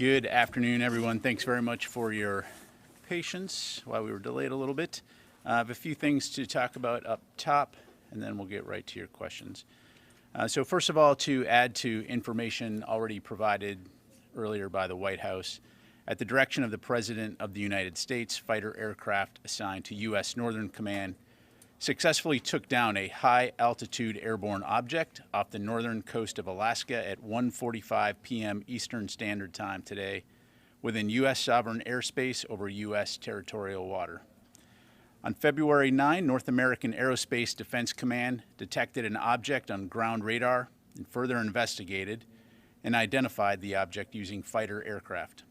Good afternoon, everyone. Thanks very much for your patience while we were delayed a little bit. I have a few things to talk about up top, and then we'll get right to your questions. So first of all, to add to information already provided earlier by the White House, at the direction of the President of the United States, fighter aircraft assigned to U.S. Northern Command successfully took down a high-altitude airborne object off the northern coast of Alaska at 1:45 p.m. Eastern Standard Time today within U.S. sovereign airspace over U.S. territorial water. On February 9, North American Aerospace Defense Command detected an object on ground radar and further investigated and identified the object using fighter aircraft.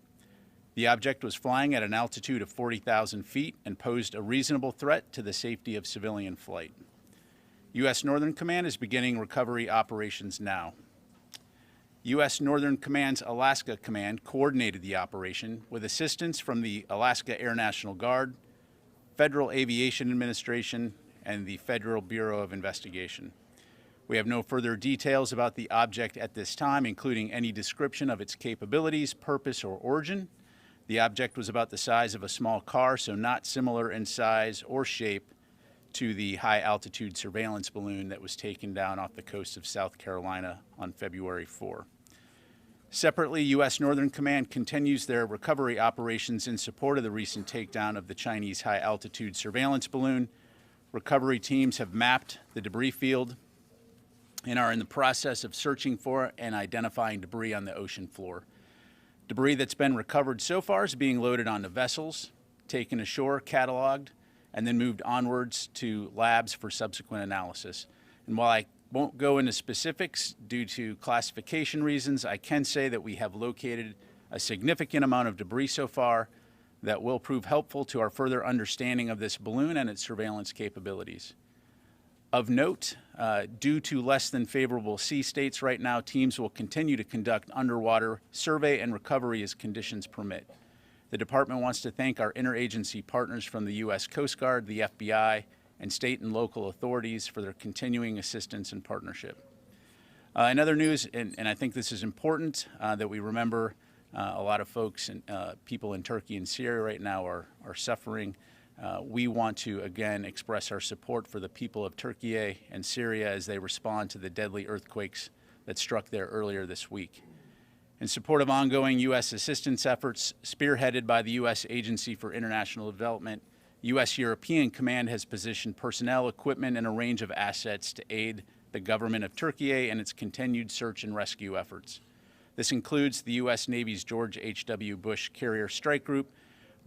The object was flying at an altitude of 40,000 feet and posed a reasonable threat to the safety of civilian flight. U.S. Northern Command is beginning recovery operations now. U.S. Northern Command's Alaska Command coordinated the operation with assistance from the Alaska Air National Guard, Federal Aviation Administration, and the Federal Bureau of Investigation. We have no further details about the object at this time, including any description of its capabilities, purpose, or origin. The object was about the size of a small car, so not similar in size or shape to the high-altitude surveillance balloon that was taken down off the coast of South Carolina on February 4. Separately, U.S. Northern Command continues their recovery operations in support of the recent takedown of the Chinese high-altitude surveillance balloon. Recovery teams have mapped the debris field and are in the process of searching for and identifying debris on the ocean floor. Debris that's been recovered so far is being loaded onto vessels, taken ashore, cataloged, and then moved onwards to labs for subsequent analysis. And while I won't go into specifics due to classification reasons, I can say that we have located a significant amount of debris so far that will prove helpful to our further understanding of this balloon and its surveillance capabilities. Of note, due to less than favorable sea states right now, teams will continue to conduct underwater survey and recovery as conditions permit. The department wants to thank our interagency partners from the U.S. Coast Guard, the FBI, and state and local authorities for their continuing assistance and partnership. In other news, and I think this is important, that we remember a lot of folks and people in Turkey and Syria right now are suffering. We want to, again, express our support for the people of Turkey and Syria as they respond to the deadly earthquakes that struck there earlier this week. In support of ongoing U.S. assistance efforts spearheaded by the U.S. Agency for International Development, U.S. European Command has positioned personnel, equipment, and a range of assets to aid the government of Turkey and its continued search and rescue efforts. This includes the U.S. Navy's George H.W. Bush Carrier Strike Group,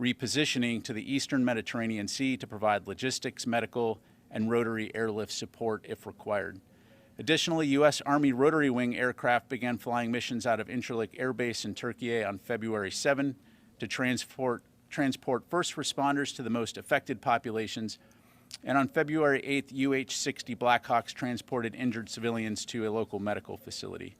repositioning to the eastern Mediterranean Sea to provide logistics, medical, and rotary airlift support if required. Additionally, U.S. Army rotary wing aircraft began flying missions out of Incirlik Air Base in Turkey on February 7 to transport first responders to the most affected populations, and on February 8, UH-60 Blackhawks transported injured civilians to a local medical facility.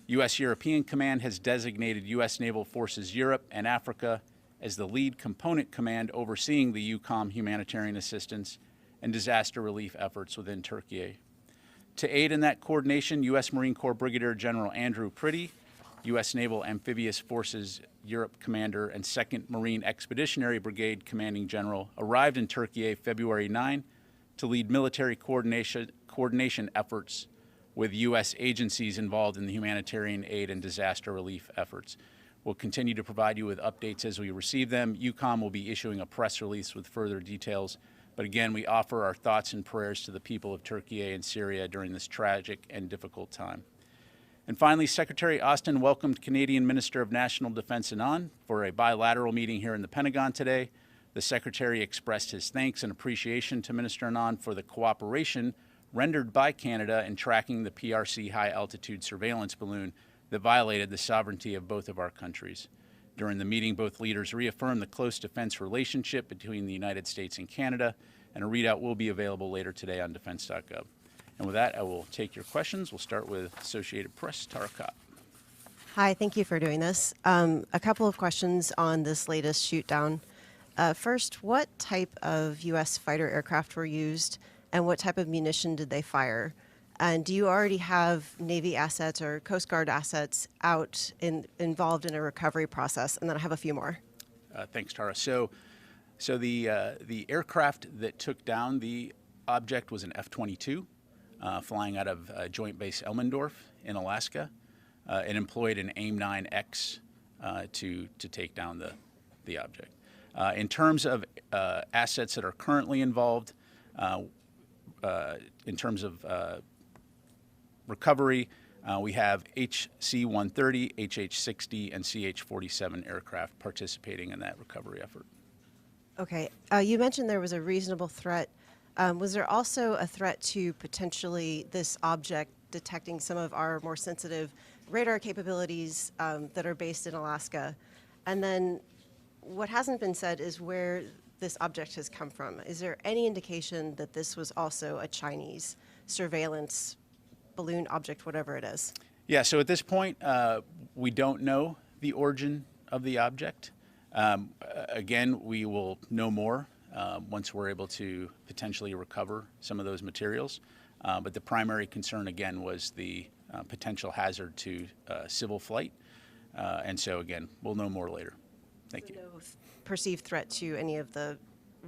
U.S. European Command has designated U.S. Naval Forces Europe and Africa as the lead component command overseeing the EUCOM humanitarian assistance and disaster relief efforts within Turkey. To aid in that coordination, U.S. Marine Corps Brigadier General Andrew Priddy, U.S. Naval Amphibious Forces Europe Commander and 2nd Marine Expeditionary Brigade Commanding General arrived in Turkey February 9 to lead military coordination efforts with U.S. agencies involved in the humanitarian aid and disaster relief efforts. We'll continue to provide you with updates as we receive them. EUCOM will be issuing a press release with further details. But again, we offer our thoughts and prayers to the people of Turkey and Syria during this tragic and difficult time. And finally, Secretary Austin welcomed Canadian Minister of National Defense Anand for a bilateral meeting here in the Pentagon today. The Secretary expressed his thanks and appreciation to Minister Anand for the cooperation rendered by Canada in tracking the PRC high-altitude surveillance balloon that violated the sovereignty of both of our countries. During the meeting, both leaders reaffirmed the close defense relationship between the United States and Canada, and a readout will be available later today on defense.gov. And with that, I will take your questions. We'll start with Associated Press, Tara Kopp. Hi, thank you for doing this. A couple of questions on this latest shoot down. First, what type of U.S. fighter aircraft were used, and what type of munition did they fire? And do you already have Navy assets or Coast Guard assets involved in a recovery process? And then I have a few more. Thanks, Tara. So the aircraft that took down the object was an F-22, flying out of Joint Base Elmendorf in Alaska. It employed an AIM-9X to take down the object. In terms of assets that are currently involved, in terms of recovery, we have HC-130, HH-60, and CH-47 aircraft participating in that recovery effort. Okay. You mentioned there was a reasonable threat. Was there also a threat to potentially this object detecting some of our more sensitive radar capabilities that are based in Alaska? And then what hasn't been said is where this object has come from. Is there any indication that this was also a Chinese surveillance balloon object, whatever it is? Yeah, so at this point, we don't know the origin of the object. Again, we will know more once we're able to potentially recover some of those materials. But the primary concern, again, was the potential hazard to civil flight. And so, again, we'll know more later. Thank you. No perceived threat to any of the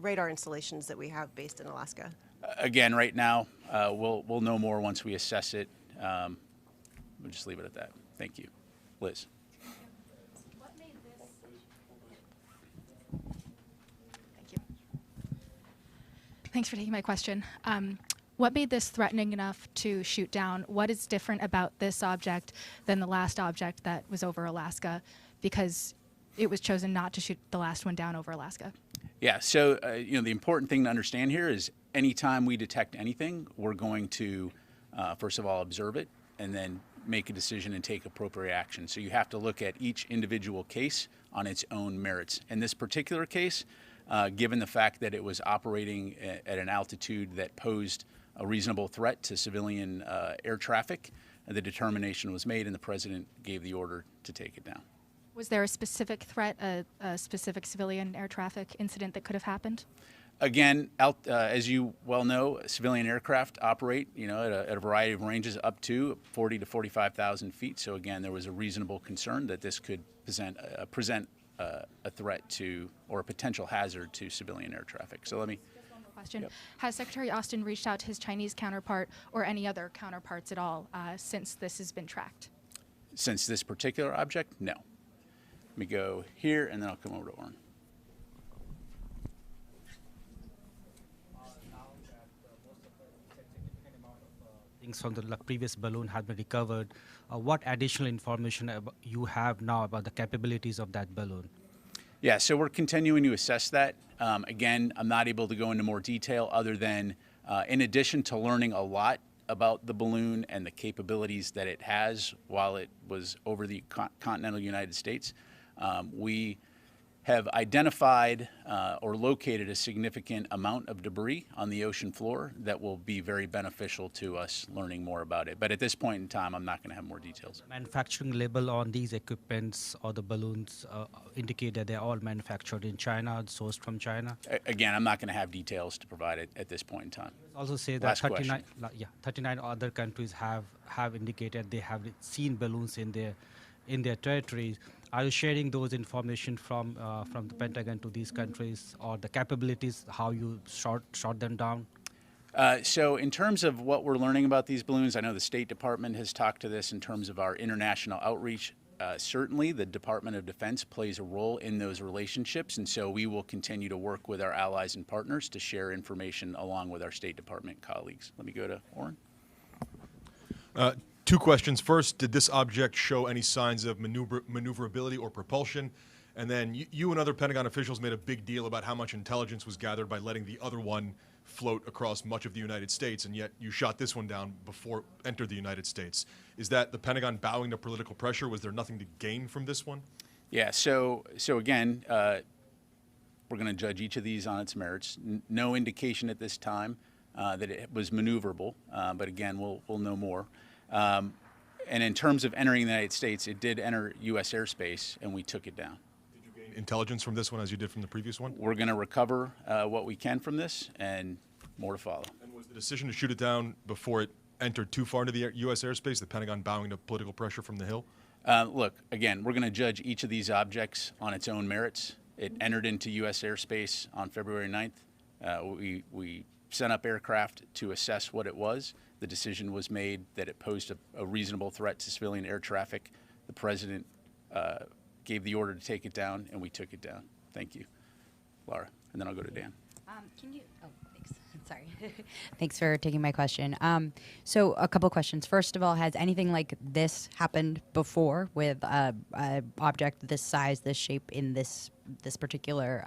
radar installations that we have based in Alaska? Again, right now, we'll know more once we assess it. We'll just leave it at that. Thank you. Liz. Thank you. Thanks for taking my question. What made this threatening enough to shoot down? What is different about this object than the last object that was over Alaska? Because it was chosen not to shoot the last one down over Alaska. Yeah, so the important thing to understand here is anytime we detect anything, we're going to, first of all, observe it and then make a decision and take appropriate action. So you have to look at each individual case on its own merits. In this particular case, given the fact that it was operating at an altitude that posed a reasonable threat to civilian air traffic, the determination was made and the president gave the order to take it down. Was there a specific threat, a specific civilian air traffic incident that could have happened? Again, as you well know, civilian aircraft operate, at a variety of ranges up to 40 to 45,000 feet. So again, there was a reasonable concern that this could present a threat to or a potential hazard to civilian air traffic. So let me. Just one more question. Yep. Has Secretary Austin reached out to his Chinese counterpart or any other counterparts at all since this has been tracked? Since this particular object, no. Let me go here, and then I'll come over to Oren. Things from the previous balloon have been recovered. What additional information you have now about the capabilities of that balloon? Yeah, so we're continuing to assess that. Again, I'm not able to go into more detail other than, in addition to learning a lot about the balloon and the capabilities that it has while it was over the continental United States, we have identified or located a significant amount of debris on the ocean floor that will be very beneficial to us learning more about it. But at this point in time, I'm not going to have more details. Manufacturing label on these equipments or the balloons indicate that they're all manufactured in China, sourced from China? Again, I'm not going to have details to provide it at this point in time. Also say that 39 other countries have indicated they have seen balloons in their territories. Are you sharing those information from the Pentagon to these countries, or the capabilities, how you shot them down? So in terms of what we're learning about these balloons, I know the State Department has talked to this in terms of our international outreach. Certainly, the Department of Defense plays a role in those relationships, and so we will continue to work with our allies and partners to share information along with our State Department colleagues. Let me go to Oren. Two questions. First, did this object show any signs of maneuverability or propulsion? And then you and other Pentagon officials made a big deal about how much intelligence was gathered by letting the other one float across much of the United States, and yet you shot this one down before it entered the United States. Is that the Pentagon bowing to political pressure? Was there nothing to gain from this one? Yeah, so again, we're going to judge each of these on its merits. No indication at this time that it was maneuverable, but again, we'll know more. And in terms of entering the United States, it did enter U.S. airspace, and we took it down. Did you gain intelligence from this one as you did from the previous one? We're going to recover what we can from this, and more to follow. And was the decision to shoot it down before it enter too far into the U.S. airspace, the Pentagon bowing to political pressure from the Hill? Look, again, we're going to judge each of these objects on its own merits. It entered into U.S. airspace on February 9th. We sent up aircraft to assess what it was. The decision was made that it posed a reasonable threat to civilian air traffic. The president gave the order to take it down, and we took it down. Thank you, Laura. And then I'll go to Dan. Can you? Oh, thanks. Sorry. Thanks for taking my question. So a couple questions. First of all, has anything like this happened before with a object this size, this shape, in this particular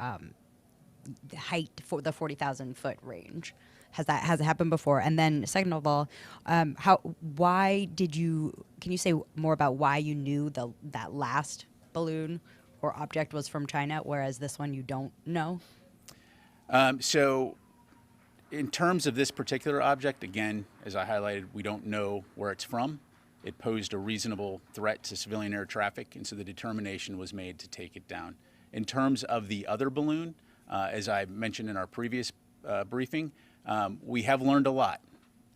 height for the 40,000 foot range? Has it happened before? And then second of all, why did you? Can you say more about why you knew that last balloon or object was from China, whereas this one you don't know? So in terms of this particular object, again, as I highlighted, we don't know where it's from. It posed a reasonable threat to civilian air traffic, and so the determination was made to take it down. In terms of the other balloon, as I mentioned in our previous briefing, we have learned a lot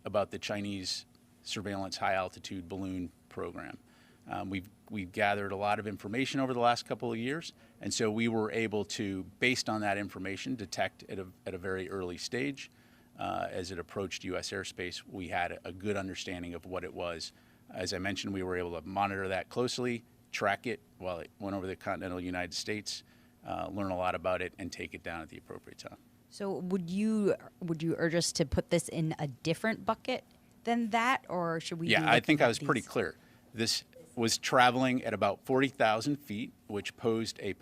about the Chinese surveillance high-altitude balloon program. We've gathered a lot of information over the last couple of years, and so we were able to, based on that information, detect at a very early stage. As it approached U.S. airspace, we had a good understanding of what it was. As I mentioned, we were able to monitor that closely, track it while it went over the continental United States, learn a lot about it, and take it down at the appropriate time. So would you urge us to put this in a different bucket than that, or should we? Yeah, I think I was pretty clear. This was traveling at about 40,000 feet, which posed a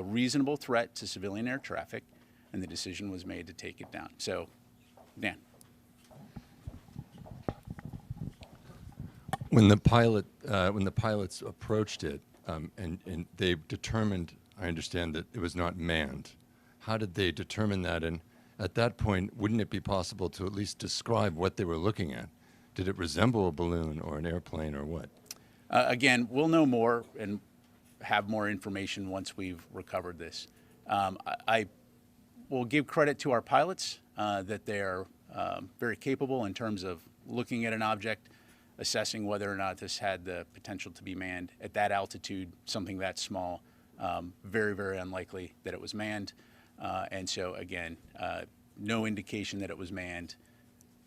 reasonable threat to civilian air traffic, and the decision was made to take it down. So, Dan. When the pilots approached it, and they determined, I understand, that it was not manned. How did they determine that? And at that point, wouldn't it be possible to at least describe what they were looking at? Did it resemble a balloon or an airplane or what? Again, we'll know more and have more information once we've recovered this. I will give credit to our pilots that they're very capable in terms of looking at an object, assessing whether or not this had the potential to be manned. At that altitude, something that small, very, very unlikely that it was manned. And so, again, no indication that it was manned,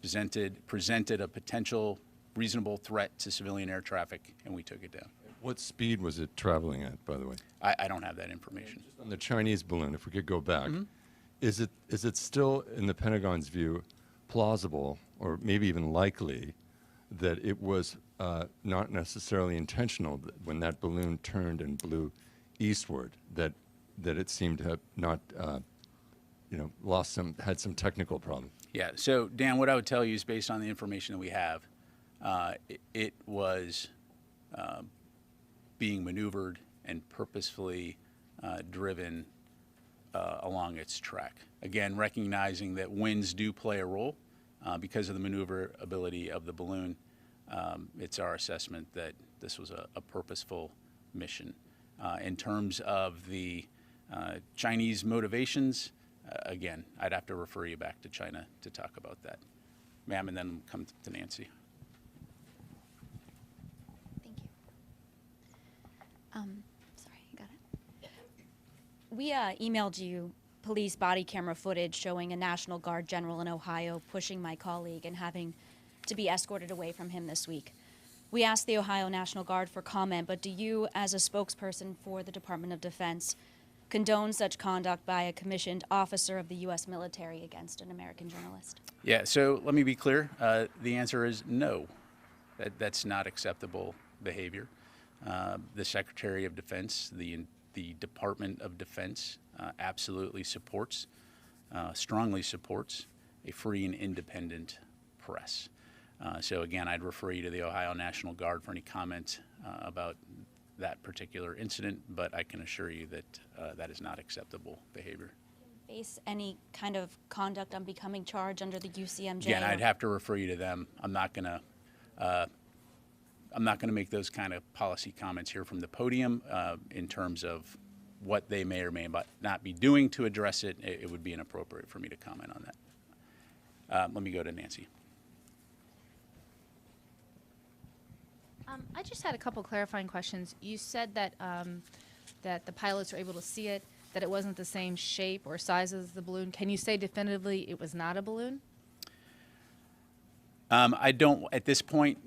presented a potential reasonable threat to civilian air traffic, and we took it down. What speed was it traveling at, by the way? I don't have that information. Just on the Chinese balloon, if we could go back, is it still, in the Pentagon's view, plausible or maybe even likely that it was not necessarily intentional that when that balloon turned and blew eastward, that it seemed to have not, had some technical problem? Yeah. So, Dan, what I would tell you is based on the information that we have, it was being maneuvered and purposefully driven along its track. Again, recognizing that winds do play a role because of the maneuverability of the balloon. It's our assessment that this was a purposeful mission. In terms of the Chinese motivations, again, I'd have to refer you back to China to talk about that. Ma'am, and then come to Nancy. Thank you. Sorry, got it. We emailed you police body camera footage showing a National Guard general in Ohio pushing my colleague and having to be escorted away from him this week. We asked the Ohio National Guard for comment, but do you, as a spokesperson for the Department of Defense, condone such conduct by a commissioned officer of the U.S. military against an American journalist? Yeah, so let me be clear. The answer is no. That's not acceptable behavior. The Secretary of Defense, the Department of Defense absolutely supports, strongly supports a free and independent press. So again, I'd refer you to the Ohio National Guard for any comment about that particular incident, but I can assure you that that is not acceptable behavior. Face any kind of conduct on becoming charged under the UCMJ? Again, I'd have to refer you to them. I'm not going to make those kind of policy comments here from the podium in terms of what they may or may not be doing to address it. It would be inappropriate for me to comment on that. Let me go to Nancy. I just had a couple clarifying questions. You said that that the pilots were able to see it, that it wasn't the same shape or size as the balloon. Can you say definitively it was not a balloon? I don't, at this point,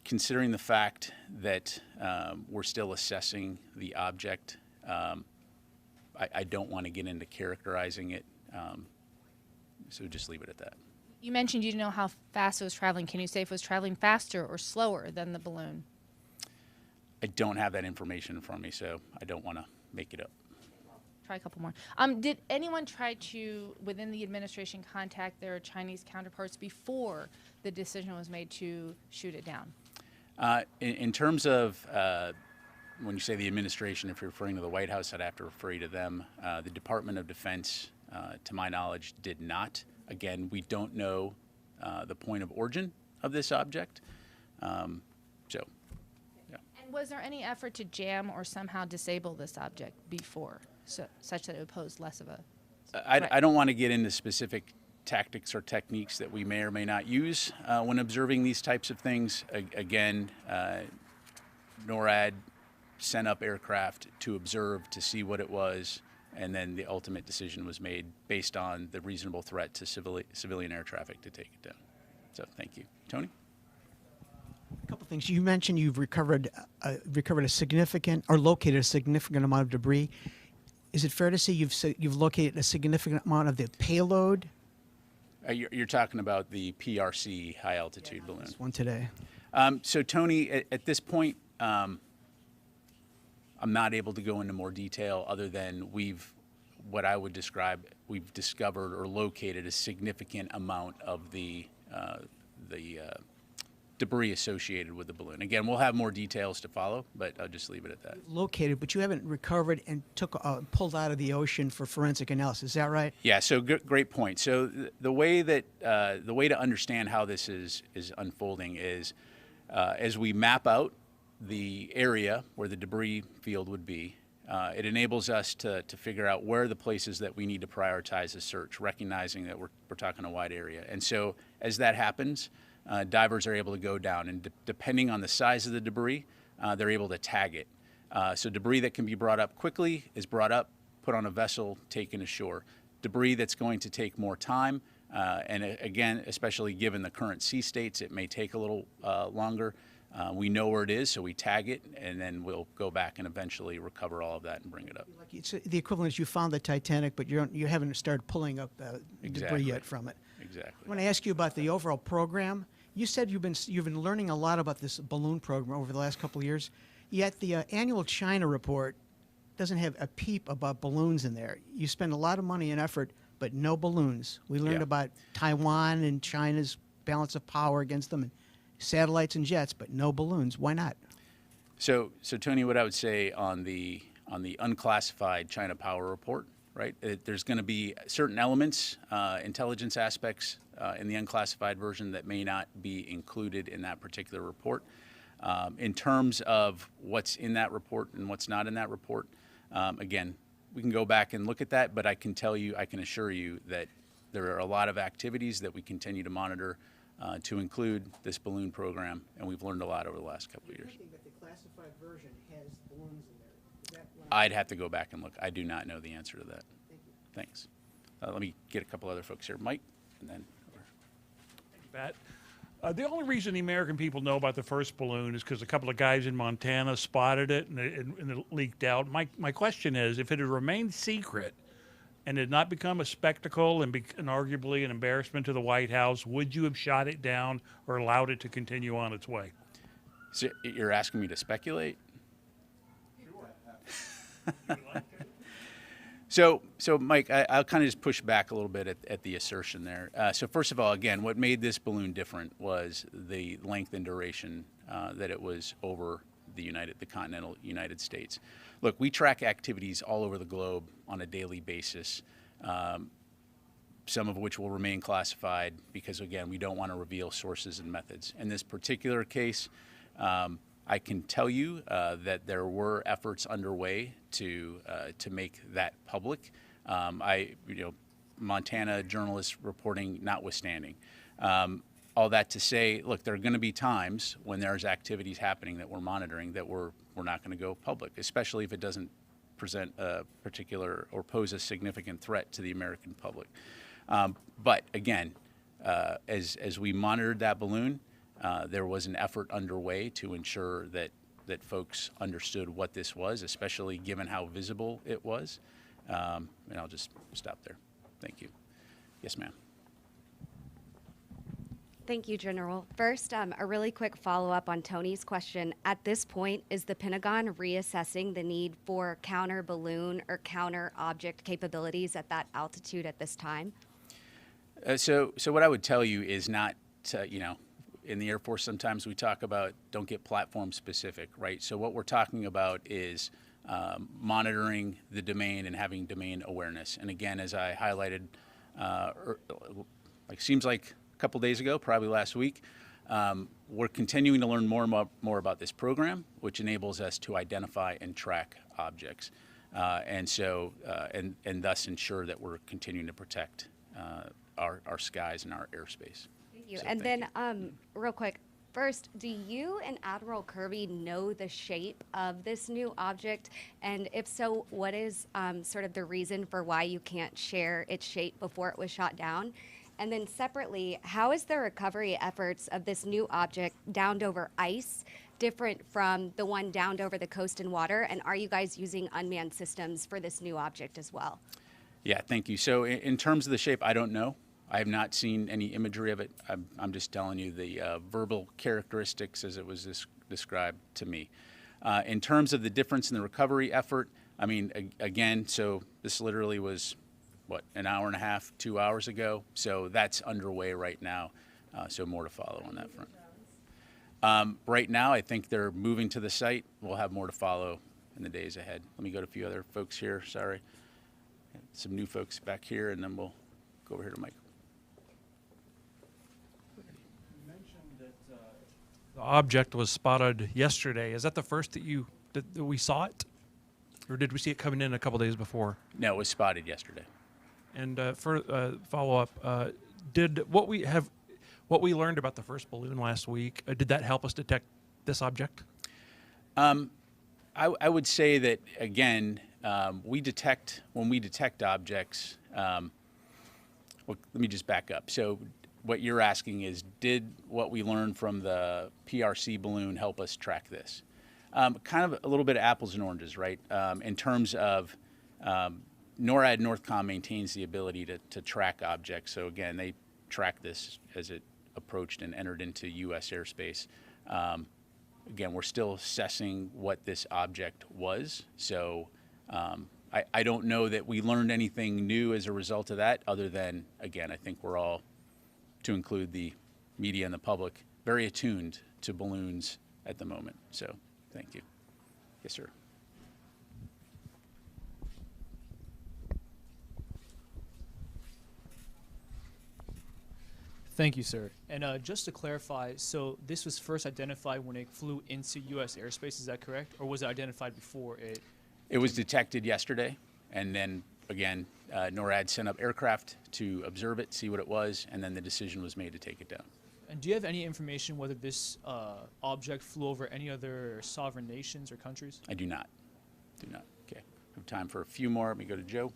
considering the fact that we're still assessing the object, I don't want to get into characterizing it, so just leave it at that. You mentioned you didn't know how fast it was traveling. Can you say if it was traveling faster or slower than the balloon? I don't have that information in front of me, so I don't want to make it up. Try a couple more. Did anyone try to, within the administration, contact their Chinese counterparts before the decision was made to shoot it down? In terms of when you say the administration, if you're referring to the White House, I'd have to refer you to them. The Department of Defense, to my knowledge, did not. Again, we don't know the point of origin of this object. So, yeah. And was there any effort to jam or somehow disable this object before, such that it would pose less of a threat? I don't want to get into specific tactics or techniques that we may or may not use when observing these types of things. Again, NORAD sent up aircraft to observe, to see what it was, and then the ultimate decision was made based on the reasonable threat to civilian air traffic to take it down. So thank you. Tony? A couple things. You mentioned you've recovered a significant or located a significant amount of debris. Is it fair to say you've located a significant amount of the payload? You're talking about the PRC high altitude balloon. This one today. So Tony, at this point, I'm not able to go into more detail other than what I would describe, we've discovered or located a significant amount of the debris associated with the balloon. Again, we'll have more details to follow, but I'll just leave it at that. Located, but you haven't recovered and pulled out of the ocean for forensic analysis. Is that right? Yeah. So great point. So the way to understand how this is unfolding is as we map out the area where the debris field would be, it enables us to figure out where the places that we need to prioritize the search, recognizing that we're talking a wide area. And so as that happens, divers are able to go down, and depending on the size of the debris, they're able to tag it. So debris that can be brought up quickly is brought up, put on a vessel, taken ashore. Debris that's going to take more time, and again, especially given the current sea states, it may take a little longer. We know where it is, so we tag it, and then we'll go back and eventually recover all of that and bring it up. Like it's the equivalent is you found the Titanic, but you haven't started pulling up debris yet from it. Exactly. I want to ask you about the overall program. You said you've been learning a lot about this balloon program over the last couple of years, yet the annual China report doesn't have a peep about balloons in there. You spend a lot of money and effort, but no balloons. We learned about Taiwan and China's balance of power against them, and satellites and jets, but no balloons. Why not? So Tony, what I would say on the unclassified China Power report, right? There's going to be certain elements, intelligence aspects in the unclassified version that may not be included in that particular report. In terms of what's in that report and what's not in that report, again, we can go back and look at that, but I can assure you that there are a lot of activities that we continue to monitor to include this balloon program, and we've learned a lot over the last couple of years. That the classified version has balloons in there. Is that I'd have to go back and look. I do not know the answer to that. Thank you. Thanks. Let me get a couple other folks here. Mike, and then over. Thank you, Pat. The only reason the American people know about the first balloon is because a couple of guys in Montana spotted it and it leaked out. My question is, if it had remained secret and had not become a spectacle and arguably an embarrassment to the White House, would you have shot it down or allowed it to continue on its way? So you're asking me to speculate? So Mike, I'll kind of just push back a little bit at the assertion there. So first of all, again, what made this balloon different was the length and duration that it was over the continental United States. Look, we track activities all over the globe on a daily basis, some of which will remain classified because, again, we don't want to reveal sources and methods. In this particular case, I can tell you that there were efforts underway to make that public. Montana journalists reporting notwithstanding. all that to say, look, there are going to be times when there's activities happening that we're monitoring that we're not going to go public, especially if it doesn't present a particular or pose a significant threat to the American public. But again, as we monitored that balloon, there was an effort underway to ensure that folks understood what this was, especially given how visible it was. And I'll just stop there. Thank you. Yes, ma'am. Thank you, General. First, a really quick follow-up on Tony's question. At this point, is the Pentagon reassessing the need for counter balloon or counter object capabilities at that altitude at this time? So what I would tell you is not, in the Air Force sometimes we talk about don't get platform specific, right? So what we're talking about is monitoring the domain and having domain awareness. And again, as I highlighted, seems like a couple days ago, probably last week, we're continuing to learn more about this program, which enables us to identify and track objects, and thus ensure that we're continuing to protect our skies and our airspace. Thank you. So and thank then, real quick, first, do you and Admiral Kirby know the shape of this new object? And if so, what is sort of the reason for why you can't share its shape before it was shot down? And then separately, how is the recovery efforts of this new object downed over ice different from the one downed over the coast and water? And are you guys using unmanned systems for this new object as well? Yeah, thank you. So in terms of the shape, I don't know. I have not seen any imagery of it. I'm just telling you the verbal characteristics as it was described to me. In terms of the difference in the recovery effort, I mean, again, so this literally was, an hour and a half, 2 hours ago. So that's underway right now. So more to follow on that front. Right now, I think they're moving to the site. We'll have more to follow in the days ahead. Let me go to a few other folks here. Sorry. Some new folks back here, and then we'll go over here to Mike. You mentioned that the object was spotted yesterday. Is that the first that we saw it? Or did we see it coming in a couple days before? No, it was spotted yesterday. And for follow-up, did what we learned about the first balloon last week, did that help us detect this object? I would say that, again, when we detect objects, well, let me just back up. So what you're asking is, did what we learned from the PRC balloon help us track this? Kind of a little bit of apples and oranges, right? In terms of NORAD, NORCOM maintains the ability to track objects. So again, they track this as it approached and entered into U.S. airspace. Again, we're still assessing what this object was. So I don't know that we learned anything new as a result of that, other than, again, I think we're all, to include the media and the public, very attuned to balloons at the moment. So thank you. Yes, sir. Thank you, sir. And just to clarify, so this was first identified when it flew into U.S. airspace, is that correct? Or was it identified before it? It was detected yesterday, and then, again, NORAD sent up aircraft to observe it, see what it was, and then the decision was made to take it down. And do you have any information whether this object flew over any other sovereign nations or countries? I do not. Do not. Okay. We have time for a few more. Let me go to Joe.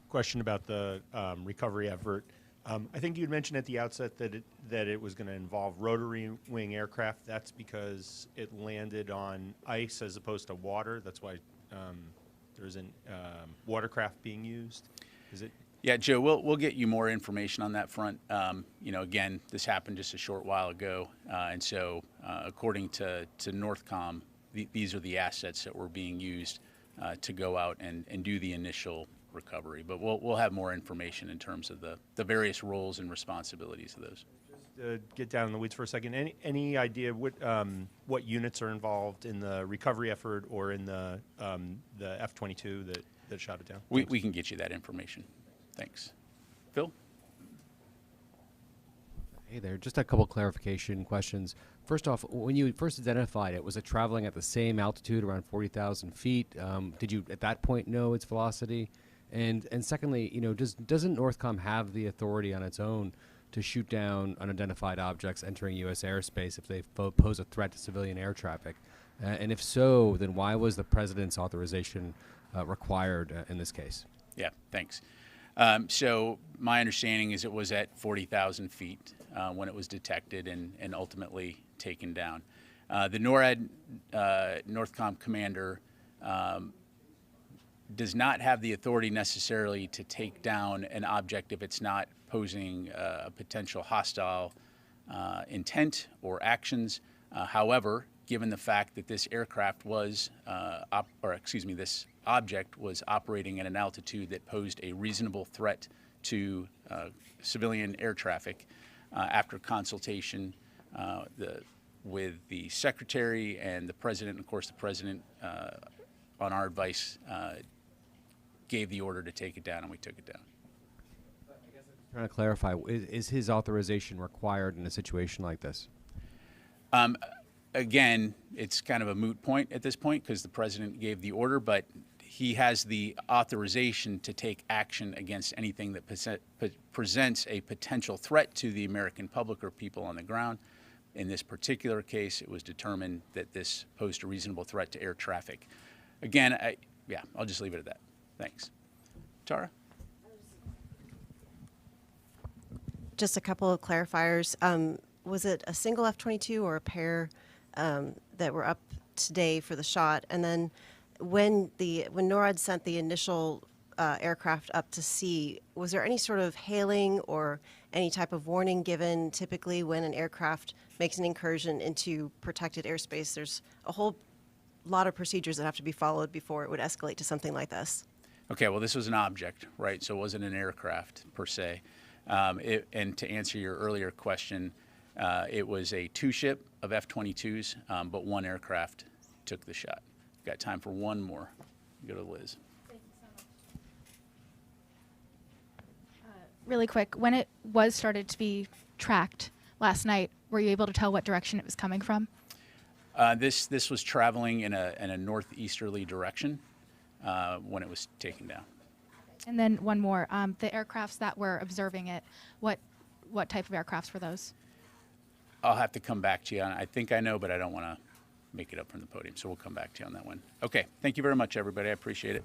Question about the recovery effort. I think you'd mentioned at the outset that it was going to involve rotary wing aircraft. That's because it landed on ice as opposed to water. That's why there isn't watercraft being used. Is it? Yeah, Joe, we'll get you more information on that front. Again, this happened just a short while ago, and so according to NORCOM, these are the assets that were being used to go out and do the initial recovery. But we'll have more information in terms of the various roles and responsibilities of those. Just get down in the weeds for a second. Any idea what units are involved in the recovery effort or in the F-22 that shot it down? We can get you that information. Thanks. Phil? Hey there, just a couple clarification questions. First off, when you first identified it, was it traveling at the same altitude, around 40,000 feet? Did you at that point know its velocity? And secondly, doesn't NORCOM have the authority on its own to shoot down unidentified objects entering U.S. airspace if they pose a threat to civilian air traffic? And if so, then why was the president's authorization required in this case? Yeah, thanks. So my understanding is it was at 40,000 feet when it was detected and ultimately taken down. The NORAD NORCOM commander does not have the authority necessarily to take down an object if it's not posing a potential hostile intent or actions. However, given the fact that this aircraft was, this object was operating at an altitude that posed a reasonable threat to civilian air traffic, after consultation with the secretary and the president, of course, the president, on our advice, gave the order to take it down, and we took it down. Trying to clarify, is his authorization required in a situation like this? Again, it's kind of a moot point at this point because the president gave the order, but he has the authorization to take action against anything that presents a potential threat to the American public or people on the ground. In this particular case, it was determined that this posed a reasonable threat to air traffic. Again, I'll just leave it at that. Thanks. Tara? Just a couple of clarifiers. Was it a single F-22 or a pair that were up today for the shot? And then when NORAD sent the initial aircraft up to sea, was there any sort of hailing or any type of warning given? Typically when an aircraft makes an incursion into protected airspace, there's a whole lot of procedures that have to be followed before it would escalate to something like this. Okay, well, this was an object, right? So it wasn't an aircraft per se. And to answer your earlier question, it was a two-ship of F-22s, but one aircraft took the shot. Got time for one more. Go to Liz. Really quick, when it was started to be tracked last night, were you able to tell what direction it was coming from? This was traveling in a northeasterly direction when it was taken down. And then one more, the aircrafts that were observing it, what type of aircrafts were those? I'll have to come back to you on. I think I know, but I don't want to make it up from the podium, so we'll come back to you on that one. Okay, thank you very much, everybody. I appreciate it.